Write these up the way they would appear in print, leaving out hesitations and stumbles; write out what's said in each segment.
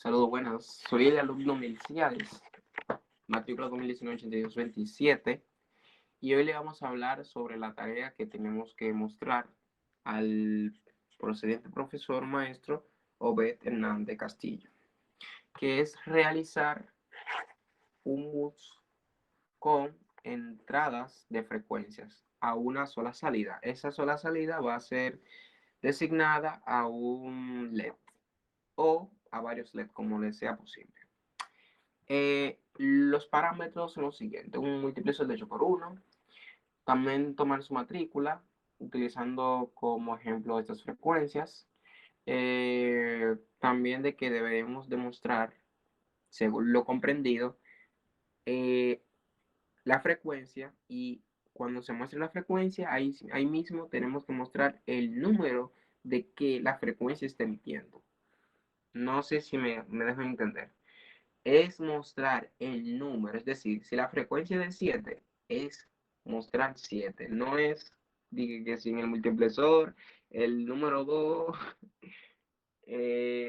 Saludos, buenas. Soy el alumno Melciades, matrícula 2019-8227, y hoy le vamos a hablar sobre la tarea que tenemos que mostrar al procedente profesor maestro Obed Hernández Castillo, que es realizar un bus con entradas de frecuencias a una sola salida. Esa sola salida va a ser designada a un LED o a varios LED, como les sea posible. Los parámetros son los siguientes: un multiplexo de 8 por 1, también tomar su matrícula utilizando como ejemplo estas frecuencias, también de que debemos demostrar, según lo comprendido, eh, la frecuencia, y cuando se muestre la frecuencia, ahí mismo tenemos que mostrar el número de que la frecuencia está emitiendo. No sé si me dejo entender. Es mostrar el número, es decir, si la frecuencia de 7 es mostrar 7, no es que si en el multiplexor el número 2,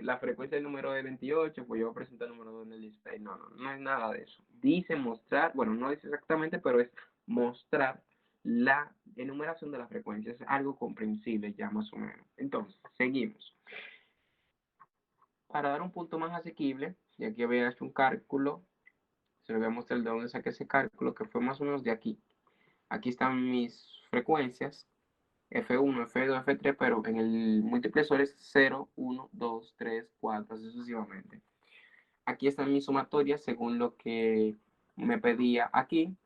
la frecuencia del número de 28, pues yo presento el número 2 en el display. No, no, no es nada de eso. Dice mostrar, bueno, no dice exactamente, pero es mostrar la enumeración de la frecuencia. Es algo comprensible ya más o menos. Entonces, seguimos. Para dar un punto más asequible, y aquí había hecho un cálculo, se lo voy a mostrar de dónde saqué ese cálculo, que fue más o menos de aquí. Aquí están mis frecuencias, F1, F2, F3, pero en el multiplexor es 0, 1, 2, 3, 4, así sucesivamente. Aquí están mis sumatorias según lo que me pedía aquí.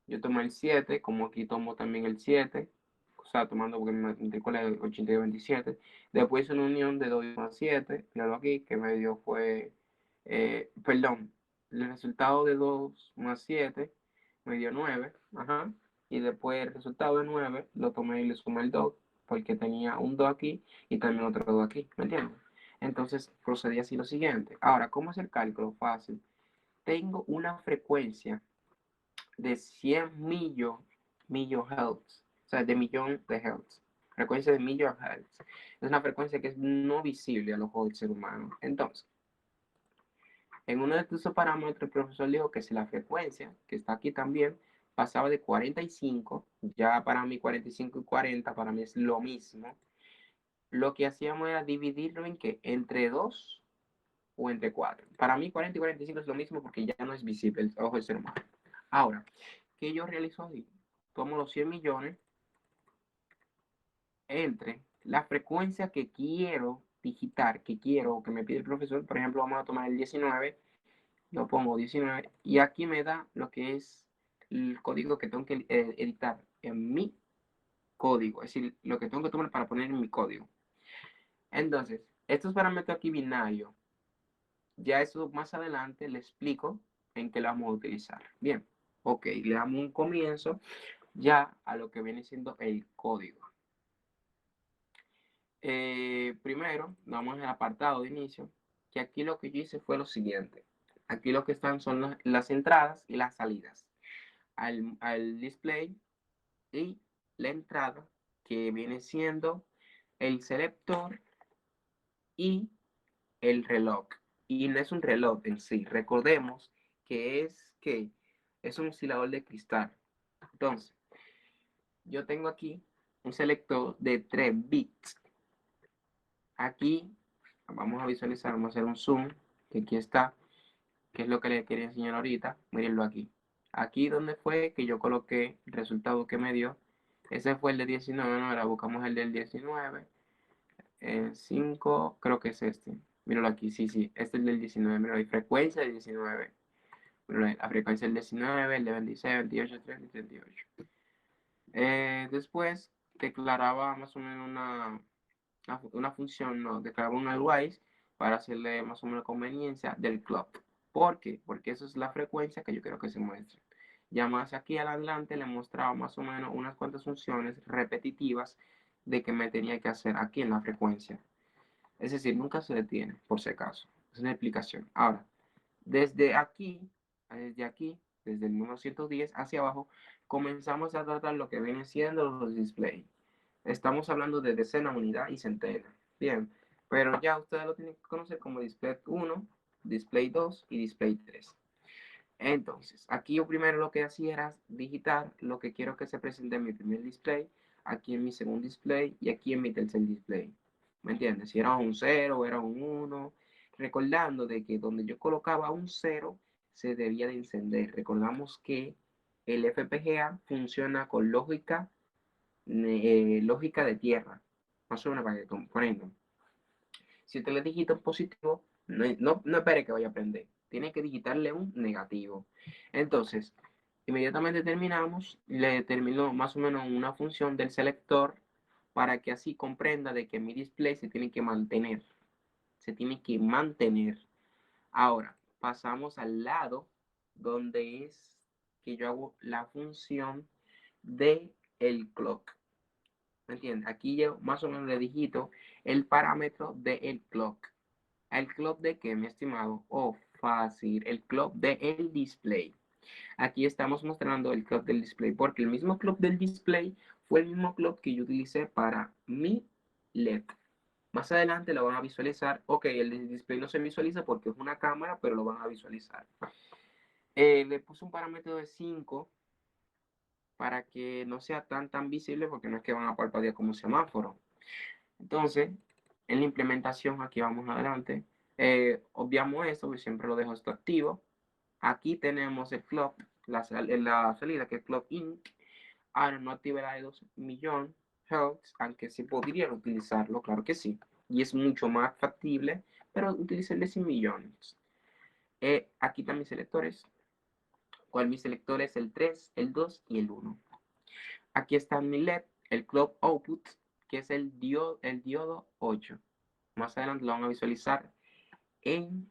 Yo tomo el 7, como aquí tomo también el 7, o sea, tomando porque me matrícula el 8227. Después una unión de 2 más 7, míralo aquí, que me dio fue, perdón, el resultado de 2 más 7 me dio 9, ajá, y después el resultado de 9 lo tomé y le sumé el 2, porque tenía un 2 aquí y también otro 2 aquí, ¿me entiendes? Entonces procedí así lo siguiente. Ahora, ¿cómo hacer cálculo? Fácil. Tengo una frecuencia de 100 hertz, o sea, de millón de hertz, frecuencia de millón hertz. Es una frecuencia que es no visible al ojo del ser humano. Entonces, en uno de estos parámetros, el profesor dijo que si la frecuencia, que está aquí también, pasaba de 45, ya para mí 45 y 40, para mí es lo mismo, lo que hacíamos era dividirlo en qué, entre 2 o entre 4. Para mí 40 y 45 es lo mismo porque ya no es visible el ojo del ser humano. Ahora, ¿qué yo realizo ahí? Tomo los 100 millones entre la frecuencia que quiero digitar, que quiero, que me pide el profesor. Por ejemplo, vamos a tomar el 19, yo pongo 19 y aquí me da lo que es el código que tengo que editar en mi código, es decir, lo que tengo que tomar para poner en mi código. Entonces, estos parámetros aquí binarios, ya eso más adelante le explico en qué lo vamos a utilizar. Bien, ok, le damos un comienzo ya a lo que viene siendo el código. Primero, vamos al apartado de inicio, que aquí lo que yo hice fue lo siguiente. Aquí lo que están son las entradas y las salidas al display, y la entrada que viene siendo el selector y el reloj. Y no es un reloj en sí, recordemos que es un oscilador de cristal. Entonces, yo tengo aquí un selector de 3 bits. Aquí vamos a visualizar, vamos a hacer un zoom, que aquí está, que es lo que le quería enseñar ahorita. Mírenlo aquí. Aquí donde fue que yo coloqué el resultado que me dio. Ese fue el de 19, ¿no? Ahora buscamos el del 19. 5, creo que es este. Míralo aquí, sí, sí, este es el del 19. Míralo ahí, frecuencia del 19. Míralo ahí, la frecuencia del 19, el de 26, 28, 30 y 38. Después declaraba más o menos una función, no, declaraba un always para hacerle más o menos conveniencia del clock. ¿Por qué? Porque eso es la frecuencia que yo quiero que se muestre. Ya más aquí adelante le mostraba más o menos unas cuantas funciones repetitivas de que me tenía que hacer aquí en la frecuencia. Es decir, nunca se detiene, por si acaso. Es una explicación. Ahora, desde aquí, desde el número 110 hacia abajo, comenzamos a tratar lo que viene siendo los displays. Estamos hablando de decena, unidad y centena. Bien, pero ya ustedes lo tienen que conocer como Display 1, Display 2 y Display 3. Entonces, aquí yo primero lo que hacía era digitar lo que quiero que se presente en mi primer display, aquí en mi segundo display y aquí en mi tercer display. ¿Me entiendes? Si era un 0 era un 1, recordando de que donde yo colocaba un 0 se debía de encender. Recordamos que el FPGA funciona con lógica de tierra, más o menos para que comprendan. Si usted le digita un positivo, no espere que vaya a prender. Tiene que digitarle un negativo. Entonces, inmediatamente terminamos, le determino más o menos una función del selector para que así comprenda de que mi display se tiene que mantener. Se tiene que mantener. Ahora, pasamos al lado donde es que yo hago la función de el clock. ¿Me entiendes? Aquí yo más o menos le digito el parámetro del clock. ¿El clock de qué, mi estimado? Oh, fácil, el clock del display. Aquí estamos mostrando el clock del display porque el mismo clock del display fue el mismo clock que yo utilicé para mi LED. Más adelante lo van a visualizar. Ok, el display no se visualiza porque es una cámara, pero lo van a visualizar. Le puse un parámetro de 5 para que no sea tan visible porque no es que van a parpadear como un semáforo. Entonces, en la implementación, aquí vamos adelante. Obviamos esto, que siempre lo dejo esto activo. Aquí tenemos el clock, la salida que es clock in. Ahora no activa la de 2 millones Hz, aunque sí podrían utilizarlo, claro que sí. Y es mucho más factible, pero utilicen de 100 millones. Aquí están mis selectores. ¿Cuál mi selector es? El 3, el 2 y el 1. Aquí está mi LED, el clock output, que es el diodo 8. Más adelante lo van a visualizar en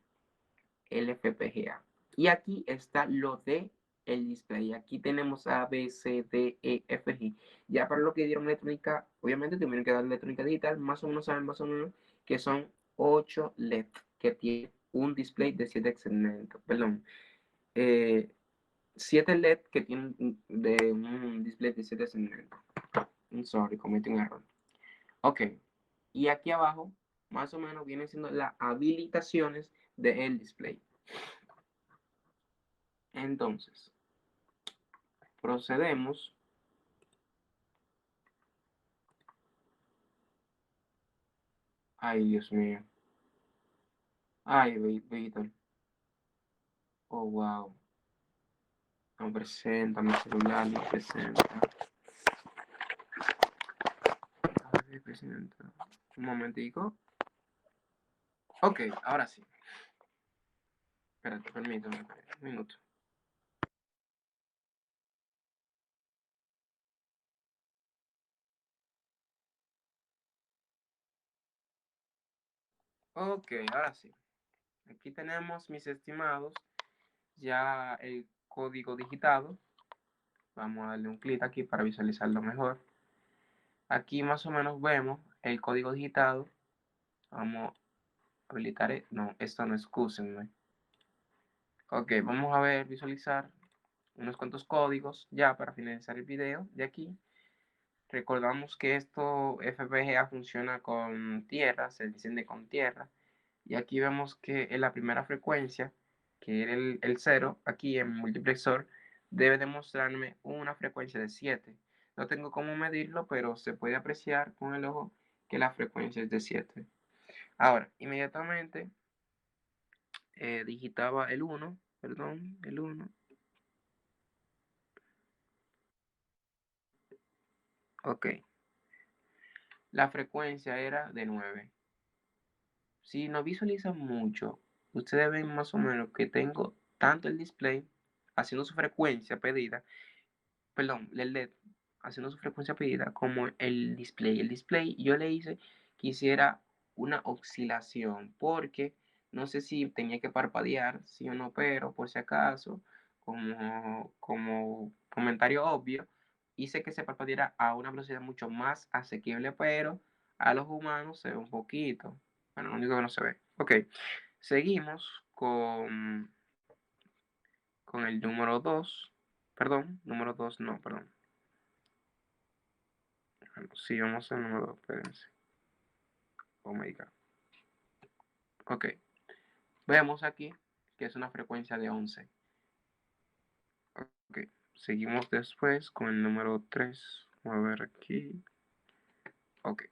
el FPGA. Y aquí está lo de el display. Aquí tenemos A, B, C, D, E, F, G. Ya para lo que dieron electrónica, obviamente tuvieron que dar electrónica digital, más o menos saben más o menos que son 8 LED que tiene un display de 7 segmentos. Perdón, 7 LED que tienen de un display de 7 segmentos. Sorry, cometí un error. Ok, y aquí abajo más o menos vienen siendo las habilitaciones del display. Entonces, procedemos. Ay, Dios mío. Ay, Víctor. Oh, wow. No presenta, mi celular no presenta. Ay, presenta. Un momentico. Ok, ahora sí. Espérate, permítame. Un minuto. Ok, ahora sí. Aquí tenemos mis estimados. Ya el código digitado. Vamos a darle un clic aquí para visualizarlo mejor. Aquí más o menos vemos el código digitado. Vamos a habilitar. No, esto no, excúsenme. Ok, vamos a ver, visualizar unos cuantos códigos ya para finalizar el video de aquí. Recordamos que esto FPGA funciona con tierra, se enciende con tierra. Y aquí vemos que en la primera frecuencia, que era el 0, aquí en multiplexor, debe demostrarme una frecuencia de 7. No tengo cómo medirlo, pero se puede apreciar con el ojo que la frecuencia es de 7. Ahora, inmediatamente digitaba el 1, perdón, el 1. Ok, la frecuencia era de 9. Si no visualizan mucho, ustedes ven más o menos que tengo tanto el display haciendo su frecuencia pedida, perdón, el LED haciendo su frecuencia pedida como el display. El display yo le hice que hiciera una oscilación porque no sé si tenía que parpadear, sí o no, pero por si acaso, como comentario obvio, hice que se parpadeara a una velocidad mucho más asequible, pero a los humanos se ve un poquito. Bueno, lo único que no se ve. Ok, seguimos con el número 2. Perdón, número 2 no, perdón. Bueno, sí, vamos al número 2, espérense. Oh my God. Ok, vemos aquí que es una frecuencia de 11. Ok, seguimos después con el número 3. Vamos a ver aquí. Ok,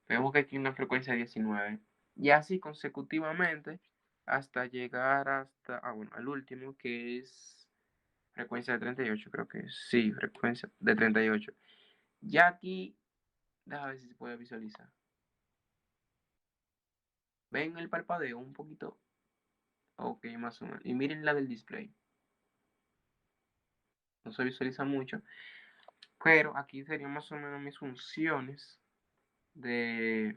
vemos que aquí hay una frecuencia de 19. Y así consecutivamente hasta llegar hasta, bueno, al último que es frecuencia de 38, creo que es. Sí, frecuencia de 38. Ya aquí, déjame ver si se puede visualizar. ¿Ven el parpadeo un poquito? Ok, más o menos. Y miren la del display. No se visualiza mucho. Pero aquí serían más o menos mis funciones de,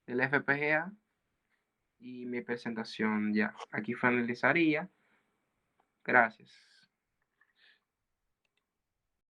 del FPGA y mi presentación ya. Aquí finalizaría. Gracias.